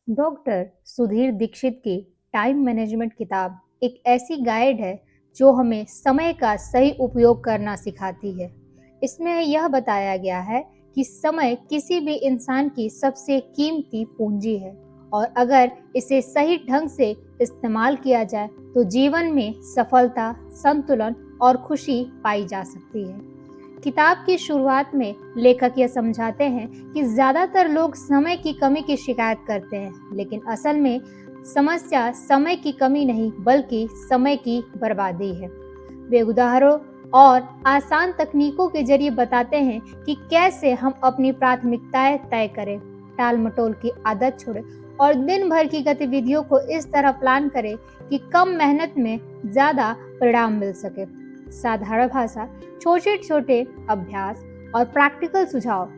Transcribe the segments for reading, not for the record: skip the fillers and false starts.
Doctor Sudhir Dixit की time management किताब एक ऐसी गाइड है जो हमें समय का सही उपयोग करना सिखाती है। इसमें यह बताया गया है कि समय किसी भी इंसान की सबसे कीमती पूंजी है और अगर इसे सही ढंग से इस्तेमाल किया जाए तो जीवन में सफलता, संतुलन और खुशी पाई जा सकती है। किताब की शुरुआत में लेखक यह समझाते हैं कि ज्यादातर लोग समय की कमी की शिकायत करते हैं, लेकिन असल में समस्या समय की कमी नहीं बल्कि समय की बर्बादी है। वे उदाहरणों और आसान तकनीकों के जरिए बताते हैं कि कैसे हम अपनी प्राथमिकताएं तय करें, टाल मटोल की आदत छोड़ें और दिन भर की गतिविधियों को इस तरह प्लान करें कि कम मेहनत में ज्यादा परिणाम मिल सके। साधारण भाषा, छोटे छोटे अभ्यास और प्रैक्टिकल सुझाव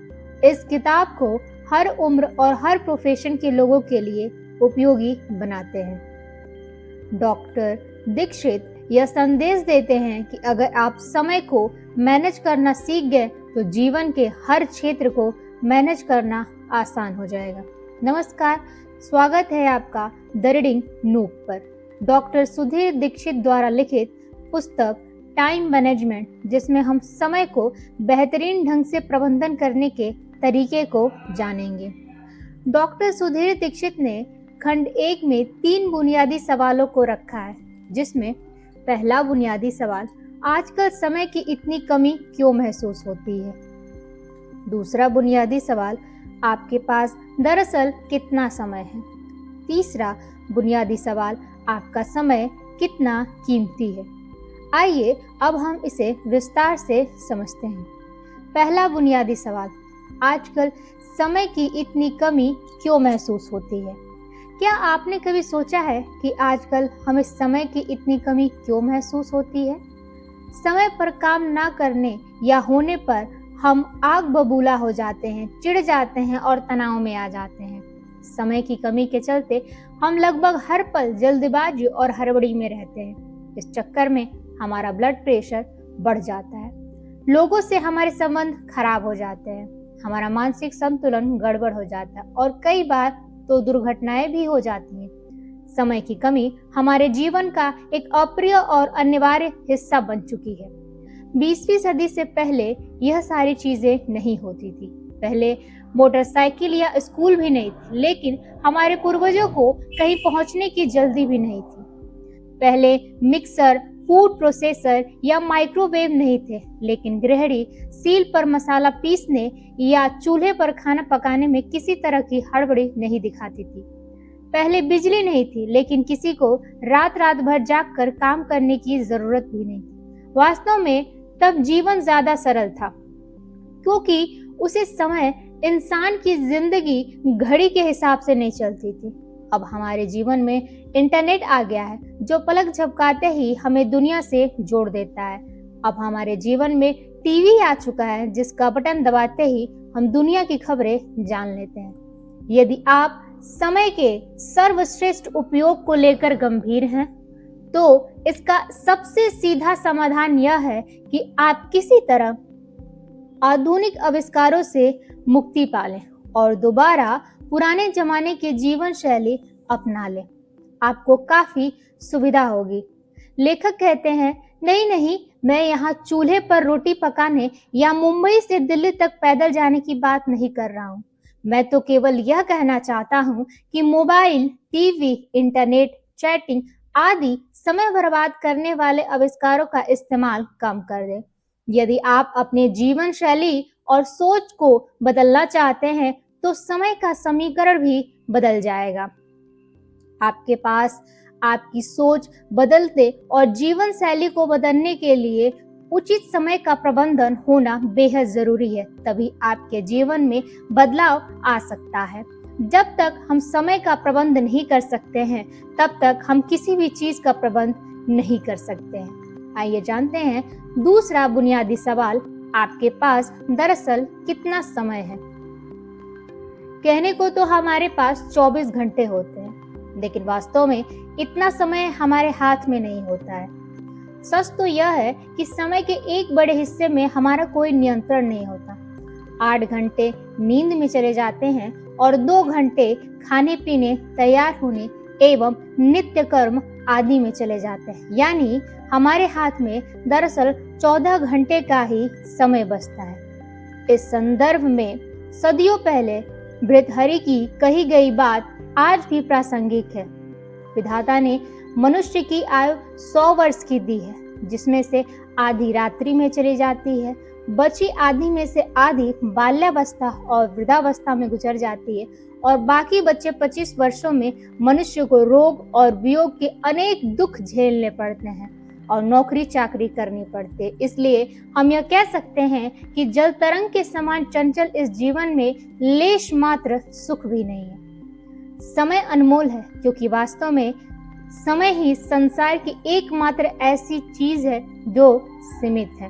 इस किताब को हर उम्र और हर प्रोफेशन के लोगों के लिए उपयोगी बनाते हैं। डॉक्टर दीक्षित यह संदेश देते हैं कि अगर आप समय को मैनेज करना सीख गए तो जीवन के हर क्षेत्र को मैनेज करना आसान हो जाएगा। नमस्कार, स्वागत है आपका द रीडिंग नूब पर। डॉक्टर सुधीर दीक्षित द्वारा लिखित पुस्तक टाइम मैनेजमेंट, जिसमें हम समय को बेहतरीन ढंग से प्रबंधन करने के तरीके को जानेंगे। डॉक्टर सुधीर दीक्षित ने खंड 1 में 3 बुनियादी सवालों को रखा है, जिसमें पहला बुनियादी सवाल, आजकल समय की इतनी कमी क्यों महसूस होती है। दूसरा बुनियादी सवाल, आपके पास दरअसल कितना समय है। तीसरा बुनियादी सवाल, आपका समय कितना कीमती है। आइए अब हम इसे विस्तार से समझते हैं। पहला बुनियादी सवाल, आजकल समय की इतनी कमी क्यों महसूस होती है। क्या आपने कभी सोचा है कि आजकल हमें समय की इतनी कमी क्यों महसूस होती है। समय पर काम ना करने या होने पर हम आग बबूला हो जाते हैं, चिढ़ जाते हैं और तनाव में आ जाते हैं। समय की कमी के चलते हम लगभग हर पल जल्दबाजी और हड़बड़ी में रहते हैं। इस चक्कर में हमारा ब्लड प्रेशर बढ़ जाता है, लोगों से हमारे संबंध खराब हो जाते हैं, हमारा मानसिक संतुलन गड़बड़ हो जाता है और कई बार तो दुर्घटनाएं भी हो जाती हैं। समय की कमी हमारे जीवन का एक अप्रिय और अनिवार्य हिस्सा बन चुकी है। 20वीं सदी से पहले यह सारी चीजें नहीं होती थी। पहले मोटरसाइकिल या स्कूल भी नहीं थी, लेकिन हमारे पूर्वजों को कहीं पहुंचने की जल्दी भी नहीं थी। पहले मिक्सर, फूड प्रोसेसर या माइक्रोवेव नहीं थे, लेकिन गृहिणी सील पर मसाला पीसने या चूल्हे पर खाना पकाने में किसी तरह की हड़बड़ी नहीं दिखाती थी। पहले बिजली नहीं थी, लेकिन किसी को रात रात भर जागकर काम करने की जरूरत भी नहीं थी। वास्तव में तब जीवन ज्यादा सरल था, क्योंकि उसी समय इंसान की जिंदगी घड़ी के हिसाब से नहीं चलती थी। अब हमारे जीवन में इंटरनेट आ गया है, जो पलक झपकाते ही हमें दुनिया से जोड़ देता है। अब हमारे जीवन में टीवी आ चुका है, जिसका बटन दबाते ही हम दुनिया की खबरें जान लेते हैं। यदि आप समय के सर्वश्रेष्ठ उपयोग को लेकर गंभीर हैं, तो इसका सबसे सीधा समाधान यह है कि आप किसी तरह आधुनिक आविष्कारों से मुक्ति पालें और दोबारा पुराने जमाने की जीवन शैली अपना लें। आपको काफी सुविधा होगी। लेखक कहते हैं, नहीं, मैं यहाँ चूल्हे पर रोटी पकाने या मुंबई से दिल्ली तक पैदल जाने की बात नहीं कर रहा हूँ। मैं तो केवल यह कहना चाहता हूँ कि मोबाइल, टीवी, इंटरनेट, चैटिंग आदि समय बर्बाद करने वाले आविष्कारों का इस्तेमाल कम कर दें। यदि आप अपने जीवन शैली और सोच को बदलना चाहते हैं तो समय का समीकरण भी बदल जाएगा। आपके पास आपकी सोच बदलते और जीवन शैली को बदलने के लिए उचित समय का प्रबंधन होना बेहद जरूरी है। तभी आपके जीवन में बदलाव आ सकता है। जब तक हम समय का प्रबंध नहीं कर सकते हैं, तब तक हम किसी भी चीज का प्रबंध नहीं कर सकते हैं। आइए जानते हैं दूसरा बुनियादी सवाल, आपके पास दरअसल कितना समय है। कहने को तो हमारे पास 24 घंटे होते हैं, लेकिन वास्तव में इतना समय हमारे हाथ में नहीं होता है। सच तो यह है कि समय के एक बड़े हिस्से में हमारा कोई नियंत्रण नहीं होता। 8 घंटे नींद में चले जाते हैं और 2 घंटे खाने पीने, तैयार होने एवं नित्य कर्म आदि में चले जाते हैं। यानी हमारे हाथ में दरअसल 14 घंटे का ही समय बचता है। इस संदर्भ में सदियों पहले भृतहरि की कही गई बात आज भी प्रासंगिक है। विधाता ने मनुष्य की आयु 100 वर्ष की दी है, जिसमें से आधी रात्रि में चली जाती है, बची आधी में से आधी बाल्यावस्था और वृद्धावस्था में गुजर जाती है और बाकी बचे 25 वर्षों में मनुष्य को रोग और वियोग के अनेक दुख झेलने पड़ते हैं और नौकरी चाकरी करनी पड़ती है। इसलिए हम यह कह सकते हैं कि जल तरंग के समान चंचल इस जीवन में लेश मात्र सुख भी नहीं है। समय अनमोल है, क्योंकि वास्तव में समय ही संसार की एकमात्र ऐसी चीज है जो सीमित है।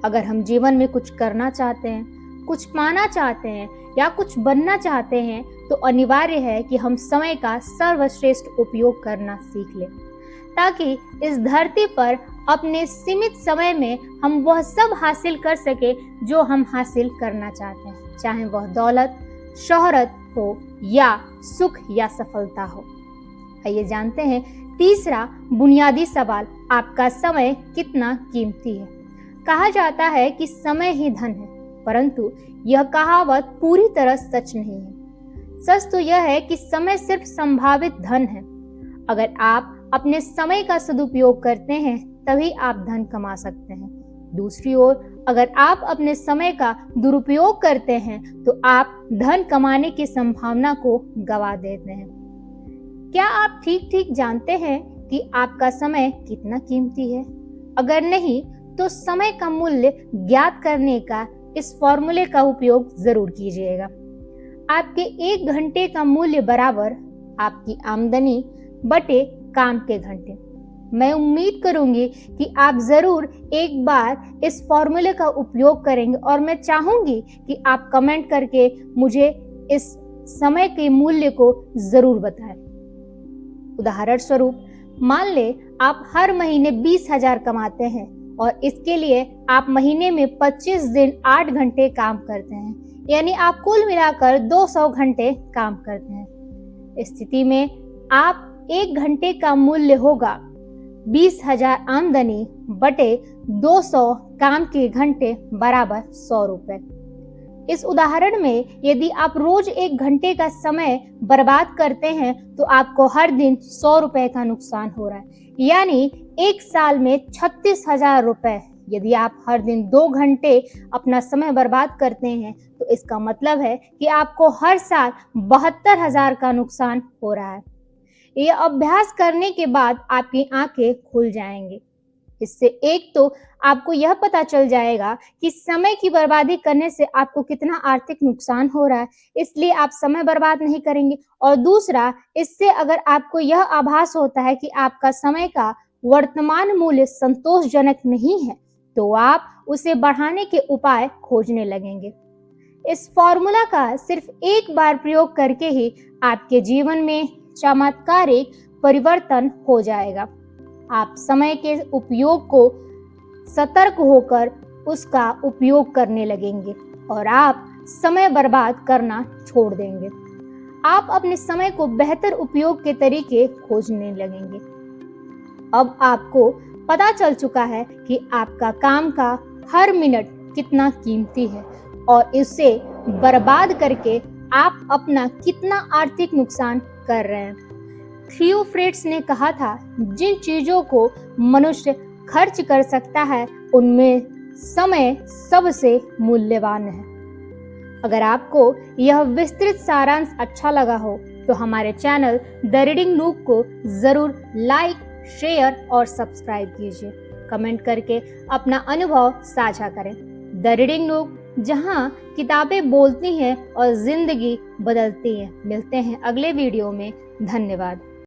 अगर हम जीवन में कुछ करना चाहते हैं, कुछ पाना चाहते हैं या कुछ बनना चाहते हैं, तो अनिवार्य है कि हम समय का सर्वश्रेष्ठ उपयोग करना सीख लें, ताकि इस धरती पर अपने सीमित समय में हम वह सब हासिल कर सके जो हम हासिल करना चाहते हैं, चाहे वह दौलत, शोहरत हो या सुख या सफलता हो। आइए जानते हैं तीसरा बुनियादी सवाल, आपका समय कितना कीमती है। कहा जाता है कि समय ही धन है, परंतु यह कहावत पूरी तरह सच नहीं है। सच तो यह है कि समय सिर्फ संभावित धन है। अगर आप अपने समय का सदुपयोग करते हैं तभी आप धन कमा सकते हैं। दूसरी ओर अगर आप अपने समय का दुरुपयोग करते हैं तो आप धन कमाने की संभावना को गंवा देते हैं। क्या आप ठीक जानते हैं कि आपका समय कितना कीमती है? अगर नहीं तो समय का मूल्य ज्ञात करने का इस फॉर्मूले का उपयोग जरूर कीजिएगा। आपके 1 घंटे का मूल्य बराबर आपकी आमदनी बटे काम के घंटे। मैं उम्मीद करूंगी कि आप जरूर एक बार इस फॉर्मूले का उपयोग करेंगे और मैं चाहूंगी कि आप कमेंट करके मुझे इस समय के मूल्य को जरूर बताएं। उदाहरण स्वरूप मान ले आप हर महीने 20,000 कमाते हैं और इसके लिए आप महीने में 25 दिन 8 घंटे काम करते हैं, यानी आप कुल मिलाकर 200 घंटे काम करते हैं। इस स्थिति में आप 1 घंटे का मूल्य होगा 20,000 आमदनी बटे 200 काम के घंटे बराबर 100 रुपए। इस उदाहरण में यदि आप रोज 1 घंटे का समय बर्बाद करते हैं तो आपको हर दिन 100 रुपए का नुकसान हो रहा है, यानी 1 साल में 36,000 रुपए। यदि आप हर दिन 2 घंटे अपना समय बर्बाद करते हैं तो इसका मतलब है कि आपको हर साल 72,000 का नुकसान हो रहा है। यह अभ्यास करने के बाद आपकी आंखें खुल जाएंगी। इससे एक तो आपको यह पता चल जाएगा कि समय की बर्बादी करने से आपको कितना आर्थिक नुकसान हो रहा है, इसलिए आप समय बर्बाद नहीं करेंगे। और दूसरा, इससे अगर आपको यह आभास होता है कि आपका समय का वर्तमान मूल्य संतोषजनक नहीं है तो आप उसे बढ़ाने के उपाय खोजने लगेंगे। इस फॉर्मूला का सिर्फ एक बार प्रयोग करके ही आपके जीवन में चमत्कारिक परिवर्तन हो जाएगा। आप समय के उपयोग को सतर्क होकर उसका उपयोग करने लगेंगे और आप समय बर्बाद करना छोड़ देंगे। आप अपने समय को बेहतर उपयोग के तरीके खोजने लगेंगे। अब आपको पता चल चुका है कि आपका काम का हर मिनट कितना कीमती है और इसे बर्बाद करके आप अपना कितना आर्थिक नुकसान कर रहे हैं। थियोफ्रेट्स ने कहा था, जिन चीजों को मनुष्य खर्च कर सकता है उनमें समय सबसे मूल्यवान है। अगर आपको यह विस्तृत सारांश अच्छा लगा हो तो हमारे चैनल द रीडिंग नूक को जरूर लाइक, शेयर और सब्सक्राइब कीजिए। कमेंट करके अपना अनुभव साझा करें। द रीडिंग नूक, जहां किताबें बोलती हैं और जिंदगी बदलती है। मिलते हैं अगले वीडियो में। धन्यवाद।